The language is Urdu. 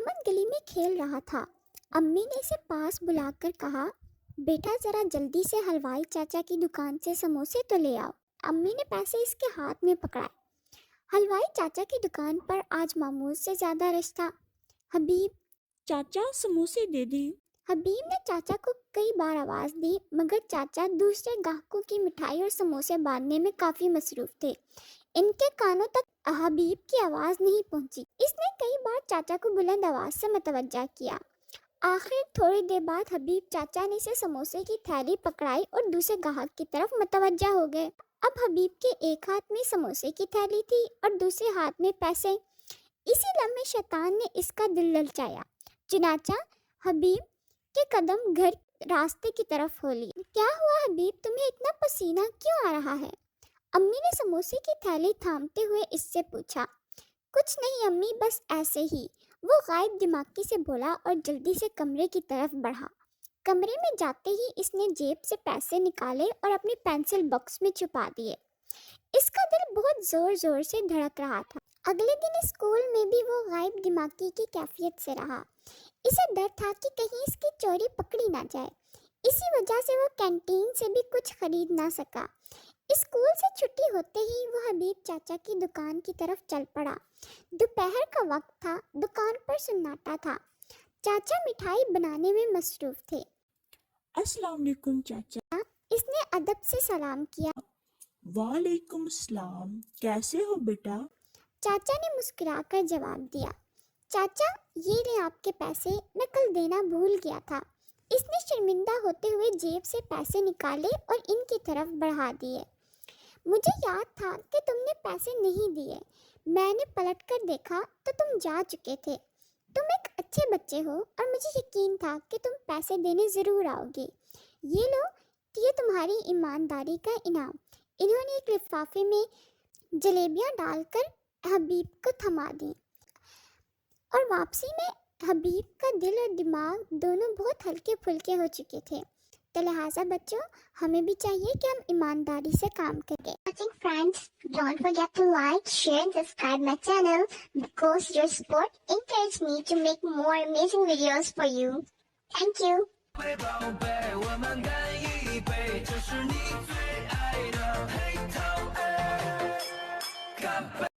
احمد گلی میں کھیل رہا تھا۔ امی نے اسے پاس بلا کر کہا، بیٹا ذرا جلدی سے حلوائی چاچا کی دکان سے سموسے تو لے آؤ۔ امی نے پیسے اس کے ہاتھ میں پکڑائے۔ حلوائی چاچا کی دکان پر آج معمول سے زیادہ رش تھا۔ حبیب چاچا سموسے دے دیں۔ حبیب نے چاچا کو کئی بار آواز دی، مگر چاچا دوسرے گاہکوں کی مٹھائی اور سموسے باندھنے میں کافی مصروف تھے۔ ان کے کانوں تک حبیب کی آواز نہیں پہنچی۔ اس نے کئی بار چاچا کو بلند آواز سے متوجہ کیا۔ آخر تھوڑی دیر بعد حبیب چاچا نے اسے سموسے کی تھیلی پکڑائی اور دوسرے گاہک کی طرف متوجہ ہو گئے۔ اب حبیب کے ایک ہاتھ میں سموسے کی تھیلی تھی اور دوسرے ہاتھ میں پیسے۔ اسی لمحے شیطان نے اس کا دل للچایا، چنانچہ حبیب کے قدم گھر راستے کی طرف ہو لیے۔ کیا ہوا حبیب، تمہیں اتنا پسینہ کیوں آ رہا ہے؟ امی نے سموسے کی تھیلی تھامتے ہوئے اس سے پوچھا۔ کچھ نہیں امی، بس ایسے ہی، وہ غائب دماغی سے بولا اور جلدی سے کمرے کی طرف بڑھا۔ کمرے میں جاتے ہی اس نے جیب سے پیسے نکالے اور اپنی پینسل باکس میں چھپا دیے۔ اس کا دل بہت زور زور سے دھڑک رہا تھا۔ اگلے دن اسکول میں بھی وہ غائب دماغی کی کیفیت سے رہا۔ اسے ڈر تھا کہ کہیں اس کی چوری پکڑی نہ جائے۔ اسی وجہ سے وہ کینٹین سے بھی کچھ خرید نہ سکا۔ اسکول سے چھٹی ہوتے ہی وہ حبیب چاچا کی دکان کی طرف چل پڑا۔ دوپہر کا وقت تھا، دکان پر سناٹا تھا۔ چاچا مٹھائی بنانے میں مصروف تھے۔ السلام علیکم چاچا۔ اس نے ادب سے سلام کیا۔ وعلیکم السلام، کیسے ہو بیٹا؟ چاچا نے مسکرا کر جواب دیا، چاچا یہ لیں آپ کے پیسے، میں کل دینا بھول گیا تھا۔ اس نے شرمندہ ہوتے ہوئے جیب سے پیسے نکالے اور ان کی طرف بڑھا دیے۔ مجھے یاد تھا کہ تم نے پیسے نہیں دیے، میں نے پلٹ کر دیکھا تو تم جا چکے تھے۔ تم ایک اچھے بچے ہو اور مجھے یقین تھا کہ تم پیسے دینے ضرور آؤ گے۔ یہ لو، یہ تمہاری ایمانداری کا انعام۔ انہوں نے ایک لفافے میں جلیبیاں ڈال کر حبیب کو تھما دیں، اور واپسی میں حبیب کا دل اور دماغ دونوں بہت ہلکے پھلکے ہو چکے تھے۔ تو لہٰذا بچوں، ہمیں بھی چاہیے کہ ہم ایمانداری سے کام کریں۔ Friends, don't forget to like, share and subscribe my channel because your support encourages me to make more amazing videos for you. Thank you. 宝贝，我们干一杯，这是你最爱的黑桃 A，干杯。